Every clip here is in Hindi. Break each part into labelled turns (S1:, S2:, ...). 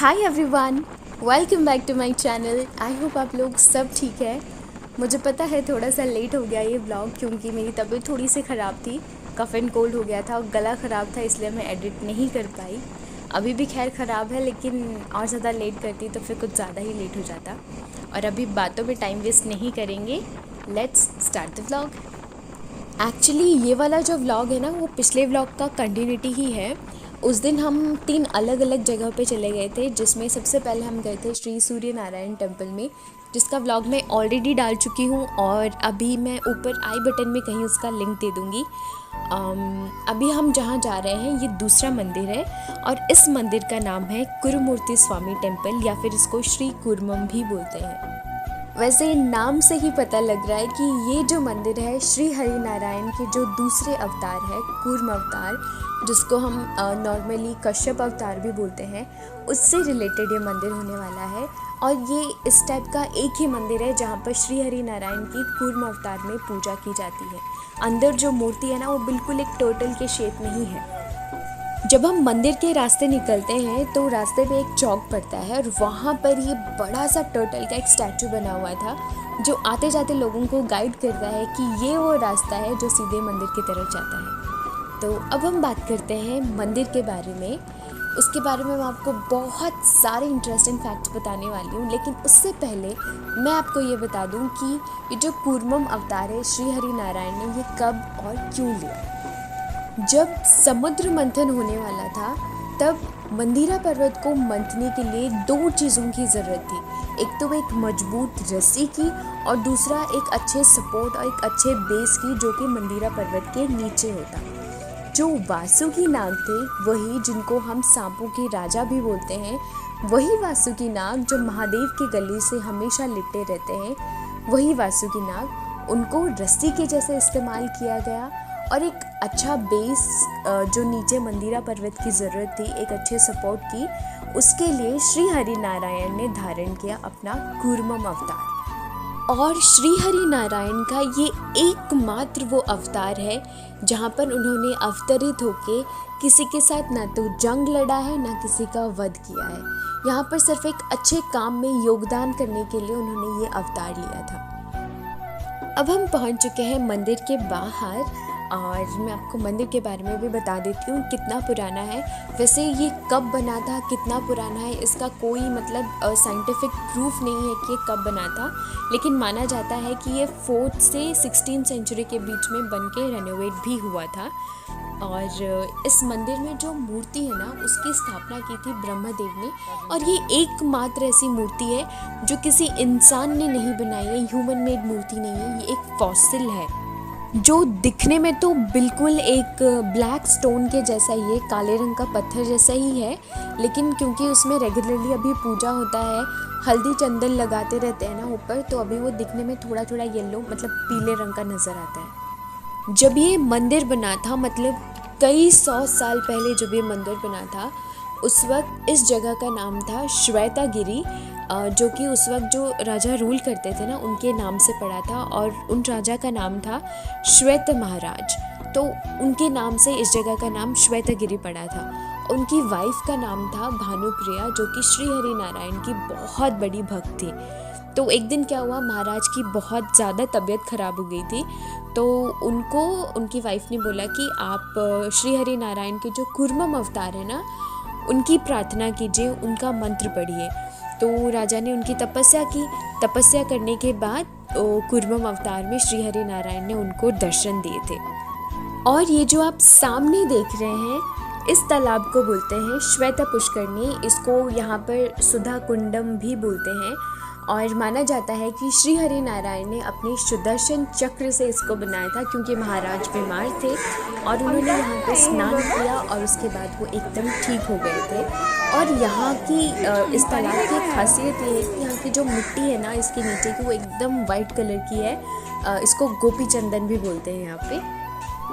S1: Hi everyone, welcome back to my channel. I hope आप लोग सब ठीक है। मुझे पता है थोड़ा सा लेट हो गया ये ब्लॉग क्योंकि मेरी तबीयत थोड़ी सी ख़राब थी। कफ़ एंड कोल्ड हो गया था और गला ख़राब था, इसलिए मैं एडिट नहीं कर पाई। अभी भी खैर ख़राब है, लेकिन और ज़्यादा लेट करती तो फिर कुछ ज़्यादा ही लेट हो जाता। और अभी बातों में टाइम वेस्ट नहीं करेंगे, let's start the vlog. Actually ये वाला जो व्लॉग है ना, वो पिछले व्लॉग का कंटिन्यूटी ही है। उस दिन हम 3 अलग अलग जगह पे चले गए थे, जिसमें सबसे पहले हम गए थे श्री सूर्य नारायण टेम्पल में, जिसका व्लॉग मैं ऑलरेडी डाल चुकी हूँ और अभी मैं ऊपर आई बटन में कहीं उसका लिंक दे दूँगी। अभी हम जहाँ जा रहे हैं ये दूसरा मंदिर है और इस मंदिर का नाम है कुरुमूर्ति स्वामी टेम्पल, या फिर इसको श्री कुर्मम भी बोलते हैं। वैसे नाम से ही पता लग रहा है कि ये जो मंदिर है श्री हरि नारायण के जो दूसरे अवतार है, कूर्म अवतार, जिसको हम नॉर्मली कश्यप अवतार भी बोलते हैं, उससे रिलेटेड ये मंदिर होने वाला है। और ये इस टाइप का एक ही मंदिर है जहाँ पर श्री हरि नारायण की कूर्म अवतार में पूजा की जाती है। अंदर जो मूर्ति है ना, वो बिल्कुल एक टर्टल के शेप में ही है। जब हम मंदिर के रास्ते निकलते हैं तो रास्ते में एक चौक पड़ता है और वहाँ पर ये बड़ा सा टर्टल का एक स्टैचू बना हुआ था, जो आते जाते लोगों को गाइड करता है कि ये वो रास्ता है जो सीधे मंदिर की तरफ जाता है। तो अब हम बात करते हैं मंदिर के बारे में। उसके बारे में मैं आपको बहुत सारे इंटरेस्टिंग फैक्ट्स बताने वाली हूँ, लेकिन उससे पहले मैं आपको ये बता दूँ कि ये जो कूर्मम अवतार है श्री हरि नारायण ने, ये कब और क्यों लिया। जब समुद्र मंथन होने वाला था, तब मंदिरा पर्वत को मंथने के लिए 2 चीज़ों की ज़रूरत थी। एक तो एक मजबूत रस्सी की और दूसरा एक अच्छे सपोर्ट और एक अच्छे बेस की, जो कि मंदिरा पर्वत के नीचे होता। जो वासुकी नाग थे, वही जिनको हम सांपों के राजा भी बोलते हैं, वही वासुकी नाग जो महादेव के गले से हमेशा लिपटे रहते हैं, वही वासुकी नाग, उनको रस्सी के जैसे इस्तेमाल किया गया। और एक अच्छा बेस जो नीचे मंदिरा पर्वत की ज़रूरत थी, एक अच्छे सपोर्ट की, उसके लिए श्री हरि नारायण ने धारण किया अपना कूर्मम अवतार। और श्री हरि नारायण का ये एकमात्र वो अवतार है जहाँ पर उन्होंने अवतरित होके किसी के साथ ना तो जंग लड़ा है, ना किसी का वध किया है। यहाँ पर सिर्फ एक अच्छे काम में योगदान करने के लिए उन्होंने ये अवतार लिया था। अब हम पहुँच चुके हैं मंदिर के बाहर और मैं आपको मंदिर के बारे में भी बता देती हूँ कितना पुराना है। वैसे ये कब बना था, कितना पुराना है, इसका कोई मतलब साइंटिफिक प्रूफ नहीं है कि ये कब बना था, लेकिन माना जाता है कि ये 4th से 16th सेंचुरी के बीच में बन के रेनोवेट भी हुआ था। और इस मंदिर में जो मूर्ति है ना, उसकी स्थापना की थी ब्रह्मदेव ने। और ये एकमात्र ऐसी मूर्ति है जो किसी इंसान ने नहीं बनाई है, ह्यूमन मेड मूर्ति नहीं है, ये एक फॉसिल है जो दिखने में तो बिल्कुल एक ब्लैक स्टोन के जैसा ही है, काले रंग का पत्थर जैसा ही है, लेकिन क्योंकि उसमें रेगुलरली अभी पूजा होता है, हल्दी चंदन लगाते रहते हैं ना ऊपर, तो अभी वो दिखने में थोड़ा थोड़ा येलो मतलब पीले रंग का नज़र आता है। जब ये मंदिर बना था, मतलब कई 100 साल पहले जब ये मंदिर बना था, उस वक्त इस जगह का नाम था श्वेतागिरी, जो कि उस वक्त जो राजा रूल करते थे ना, उनके नाम से पड़ा था। और उन राजा का नाम था श्वेत महाराज, तो उनके नाम से इस जगह का नाम श्वेतागिरी पड़ा था। उनकी वाइफ का नाम था भानुप्रिया, जो कि श्री हरि नारायण की बहुत बड़ी भक्त थी। तो एक दिन क्या हुआ, महाराज की बहुत ज़्यादा तबीयत ख़राब हो गई थी, तो उनको उनकी वाइफ ने बोला कि आप श्री हरि नारायण के जो कूर्मम अवतार है ना, उनकी प्रार्थना कीजिए, उनका मंत्र पढ़िए। तो राजा ने उनकी तपस्या की। तपस्या करने के बाद कूर्मम अवतार में श्री हरि नारायण ने उनको दर्शन दिए थे। और ये जो आप सामने देख रहे हैं, इस तालाब को बोलते हैं श्वेत पुष्करणी। इसको यहाँ पर सुधा कुंडम भी बोलते हैं। और माना जाता है कि श्री हरि नारायण ने अपने सुदर्शन चक्र से इसको बनाया था, क्योंकि महाराज बीमार थे और उन्होंने यहाँ पे स्नान किया और उसके बाद वो एकदम ठीक हो गए थे। और यहाँ की इस तालाब की खासियत ये है कि यहाँ की जो मिट्टी है ना, इसके नीचे की, वो एकदम वाइट कलर की है। इसको गोपी चंदन भी बोलते हैं यहाँ पे।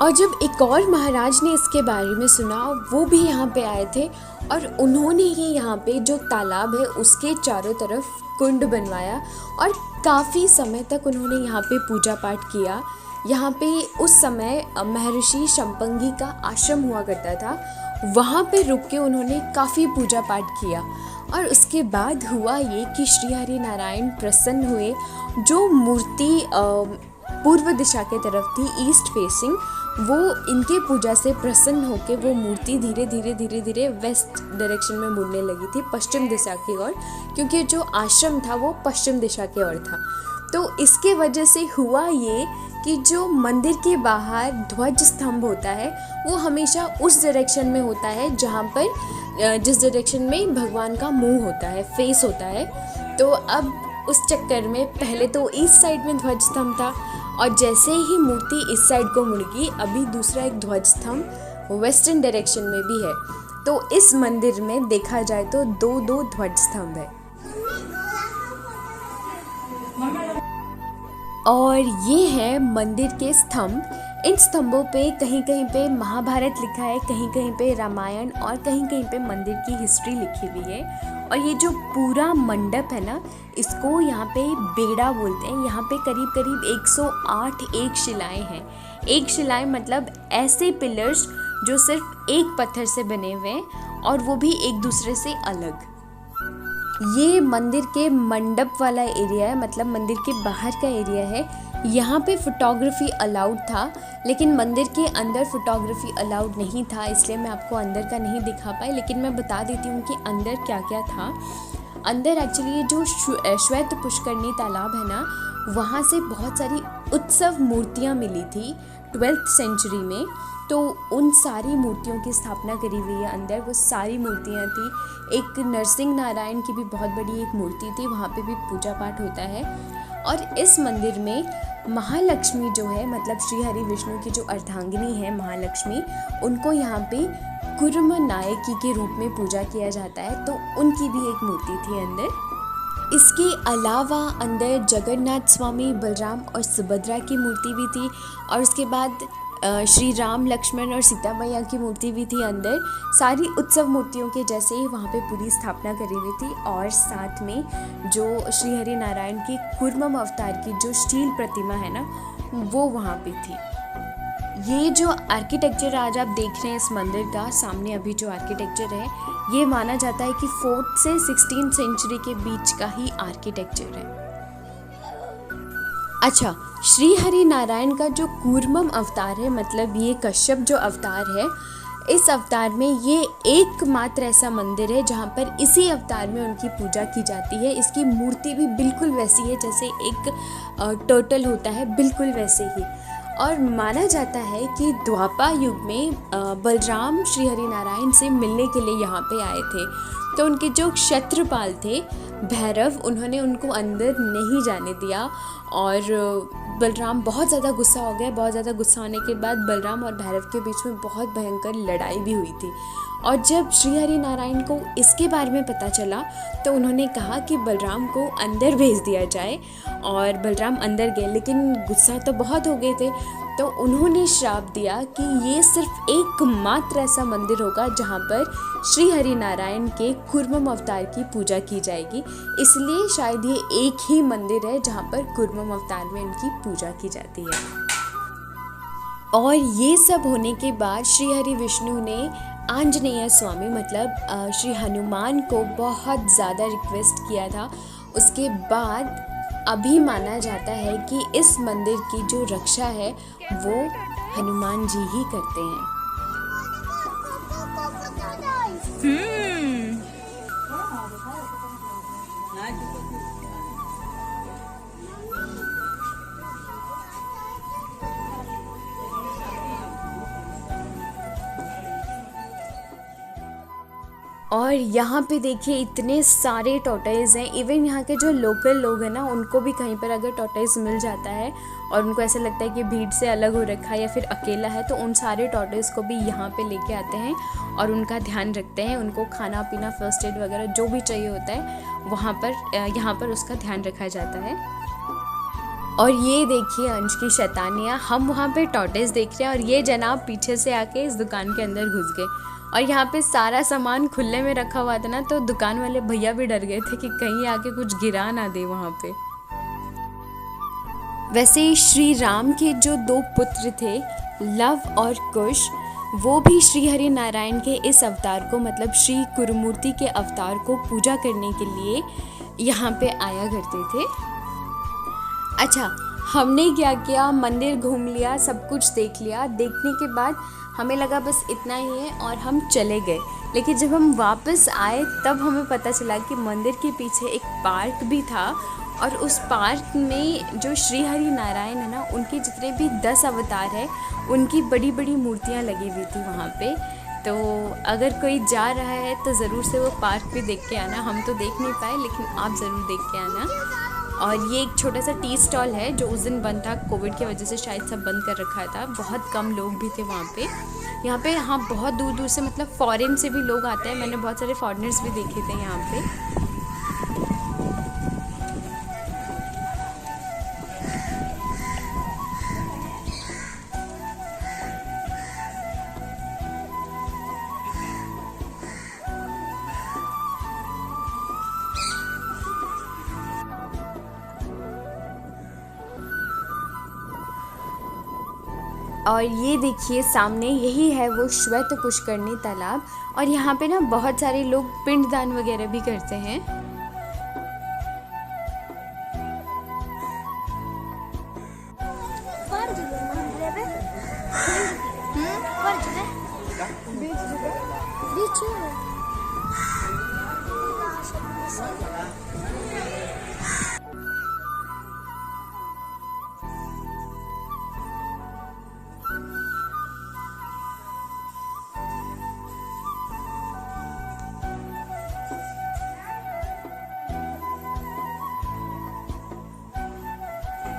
S1: और जब एक और महाराज ने इसके बारे में सुना, वो भी यहाँ पे आए थे और उन्होंने ही यहाँ पे जो तालाब है उसके चारों तरफ कुंड बनवाया और काफ़ी समय तक उन्होंने यहाँ पे पूजा पाठ किया। यहाँ पे उस समय महर्षि शंपंगी का आश्रम हुआ करता था वहाँ पे रुक के उन्होंने काफ़ी पूजा पाठ किया। और उसके बाद हुआ ये कि श्री हरि नारायण प्रसन्न हुए। जो मूर्ति पूर्व दिशा के तरफ थी, ईस्ट फेसिंग, वो इनके पूजा से प्रसन्न होकर वो मूर्ति धीरे धीरे धीरे धीरे वेस्ट डायरेक्शन में मुड़ने लगी थी, पश्चिम दिशा की ओर, क्योंकि जो आश्रम था वो पश्चिम दिशा की ओर था। तो इसके वजह से हुआ ये कि जो मंदिर के बाहर ध्वज स्तंभ होता है वो हमेशा उस डायरेक्शन में होता है जहाँ पर जिस डायरेक्शन में भगवान का मुंह होता है, फेस होता है। तो अब उस चक्कर में पहले तो ईस्ट साइड में ध्वज स्तंभ था, और जैसे ही मूर्ति इस साइड को मुड़ गई, अभी दूसरा एक ध्वज स्तंभ वेस्टर्न डायरेक्शन में भी है। तो इस मंदिर में देखा जाए तो दो दो ध्वज स्तंभ है। और ये है मंदिर के स्तंभ। इन स्तंभों पे कहीं कहीं पे महाभारत लिखा है, कहीं कहीं पे रामायण, और कहीं कहीं पे मंदिर की हिस्ट्री लिखी हुई है। और ये जो पूरा मंडप है ना, इसको यहाँ पे बेड़ा बोलते हैं। यहाँ पे करीब करीब 108 एक शिलाएं हैं। एक शिलाएं मतलब ऐसे पिलर्स जो सिर्फ एक पत्थर से बने हुए हैं, और वो भी एक दूसरे से अलग। ये मंदिर के मंडप वाला एरिया है, मतलब मंदिर के बाहर का एरिया है। यहाँ पे फोटोग्राफी अलाउड था, लेकिन मंदिर के अंदर फोटोग्राफी अलाउड नहीं था, इसलिए मैं आपको अंदर का नहीं दिखा पाई। लेकिन मैं बता देती हूँ कि अंदर क्या क्या था। अंदर एक्चुअली ये जो श्वेत पुष्करणी तालाब है ना, वहाँ से बहुत सारी उत्सव मूर्तियाँ मिली थी 12th सेंचुरी में। तो उन सारी मूर्तियों की स्थापना करी हुई है अंदर। वो सारी मूर्तियाँ थी। एक नरसिंह नारायण की भी बहुत बड़ी एक मूर्ति थी, वहाँ पे भी पूजा पाठ होता है। और इस मंदिर में महालक्ष्मी जो है, मतलब श्री हरि विष्णु की जो अर्धांगिनी है महालक्ष्मी, उनको यहाँ पे कुर्म नायकी के रूप में पूजा किया जाता है। तो उनकी भी एक मूर्ति थी अंदर। इसके अलावा अंदर जगन्नाथ स्वामी, बलराम और सुभद्रा की मूर्ति भी थी। और उसके बाद श्री राम, लक्ष्मण और सीता मैया की मूर्ति भी थी अंदर। सारी उत्सव मूर्तियों के जैसे ही वहाँ पे पूरी स्थापना करी हुई थी। और साथ में जो श्री हरि नारायण की कूर्मम अवतार की जो स्टील प्रतिमा है ना, वो वहाँ पे थी। ये जो आर्किटेक्चर आज आप देख रहे हैं इस मंदिर का, सामने अभी जो आर्किटेक्चर है, ये माना जाता है कि 4th से 16th सेंचुरी के बीच का ही आर्किटेक्चर है। अच्छा, श्री हरि नारायण का जो कूर्मम अवतार है, मतलब ये कश्यप जो अवतार है, इस अवतार में ये एकमात्र ऐसा मंदिर है जहाँ पर इसी अवतार में उनकी पूजा की जाती है। इसकी मूर्ति भी बिल्कुल वैसी है जैसे एक टर्टल होता है, बिल्कुल वैसे ही। और माना जाता है कि द्वापर युग में बलराम श्री हरि नारायण से मिलने के लिए यहाँ पे आए थे। तो उनके जो क्षत्रपाल थे भैरव, उन्होंने उनको अंदर नहीं जाने दिया। और बलराम बहुत ज़्यादा गुस्सा हो गए। बहुत ज़्यादा गुस्सा होने के बाद बलराम और भैरव के बीच में बहुत भयंकर लड़ाई भी हुई थी। और जब श्री हरि नारायण को इसके बारे में पता चला तो उन्होंने कहा कि बलराम को अंदर भेज दिया जाए। और बलराम अंदर गए, लेकिन गुस्सा तो बहुत हो गए थे। तो उन्होंने श्राप दिया कि ये सिर्फ एकमात्र ऐसा मंदिर होगा जहाँ पर श्री हरि नारायण के कूर्मम अवतार की पूजा की जाएगी। इसलिए शायद ये एक ही मंदिर है जहाँ पर कूर्मम अवतार में उनकी पूजा की जाती है। और ये सब होने के बाद श्री हरि विष्णु ने आंजनेय स्वामी, मतलब श्री हनुमान को बहुत ज़्यादा रिक्वेस्ट किया था। उसके बाद अभी माना जाता है कि इस मंदिर की जो रक्षा है वो हनुमान जी ही करते हैं। और यहाँ पे देखिए इतने सारे टॉर्टोइज हैं। इवन यहाँ के जो लोकल लोग हैं ना, उनको भी कहीं पर अगर टॉर्टोइज मिल जाता है और उनको ऐसा लगता है कि भीड़ से अलग हो रखा है या फिर अकेला है, तो उन सारे टॉर्टोइज को भी यहाँ पे लेके आते हैं और उनका ध्यान रखते हैं। उनको खाना पीना, फर्स्ट एड वगैरह जो भी चाहिए होता है वहाँ पर, यहाँ पर उसका ध्यान रखा जाता है। और ये देखिए अंश की शैतानियाँ, हम वहाँ पे टॉर्टोइज देख रहे हैं और ये जनाब पीछे से आके इस दुकान के अंदर घुस गए। और यहाँ पे सारा सामान खुले में रखा हुआ था ना, तो दुकान वाले भैया भी डर गए थे कि कहीं आके कुछ गिरा ना दे वहाँ पे। वैसे श्री राम के जो 2 पुत्र थे, लव और कुश, वो भी श्री हरि नारायण के इस अवतार को मतलब श्री गुरुमूर्ति के अवतार को पूजा करने के लिए यहाँ पे आया करते थे। अच्छा, हमने क्या किया, मंदिर घूम लिया, सब कुछ देख लिया। देखने के बाद हमें लगा बस इतना ही है और हम चले गए। लेकिन जब हम वापस आए तब हमें पता चला कि मंदिर के पीछे एक पार्क भी था और उस पार्क में जो श्री हरि नारायण है ना, उनके जितने भी 10 अवतार है उनकी बड़ी बड़ी मूर्तियाँ लगी हुई थी वहाँ पे। तो अगर कोई जा रहा है तो ज़रूर से वो पार्क भी देख के आना। हम तो देख नहीं पाए लेकिन आप ज़रूर देख के आना। और ये एक छोटा सा टी स्टॉल है जो उस दिन बंद था, कोविड की वजह से शायद सब बंद कर रखा था। बहुत कम लोग भी थे वहाँ पे। यहाँ पे हाँ बहुत दूर दूर से मतलब फॉरेन से भी लोग आते हैं। मैंने बहुत सारे फॉरेनर्स भी देखे थे यहाँ पे। और ये देखिए सामने यही है वो श्वेत पुष्करणी तालाब। और यहाँ पे ना बहुत सारे लोग पिंडदान वगैरह भी करते हैं।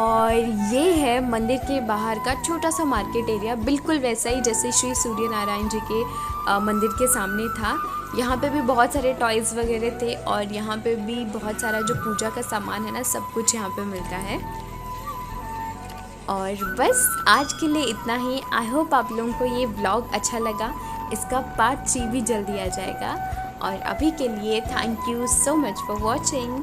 S1: और ये है मंदिर के बाहर का छोटा सा मार्केट एरिया, बिल्कुल वैसा ही जैसे श्री सूर्य नारायण जी के मंदिर के सामने था। यहाँ पे भी बहुत सारे टॉयज़ वगैरह थे और यहाँ पे भी बहुत सारा जो पूजा का सामान है ना, सब कुछ यहाँ पे मिलता है। और बस आज के लिए इतना ही। आई होप आप लोगों को ये व्लॉग अच्छा लगा। इसका पार्ट 3 भी जल्दी आ जाएगा। और अभी के लिए thank you so much for watching.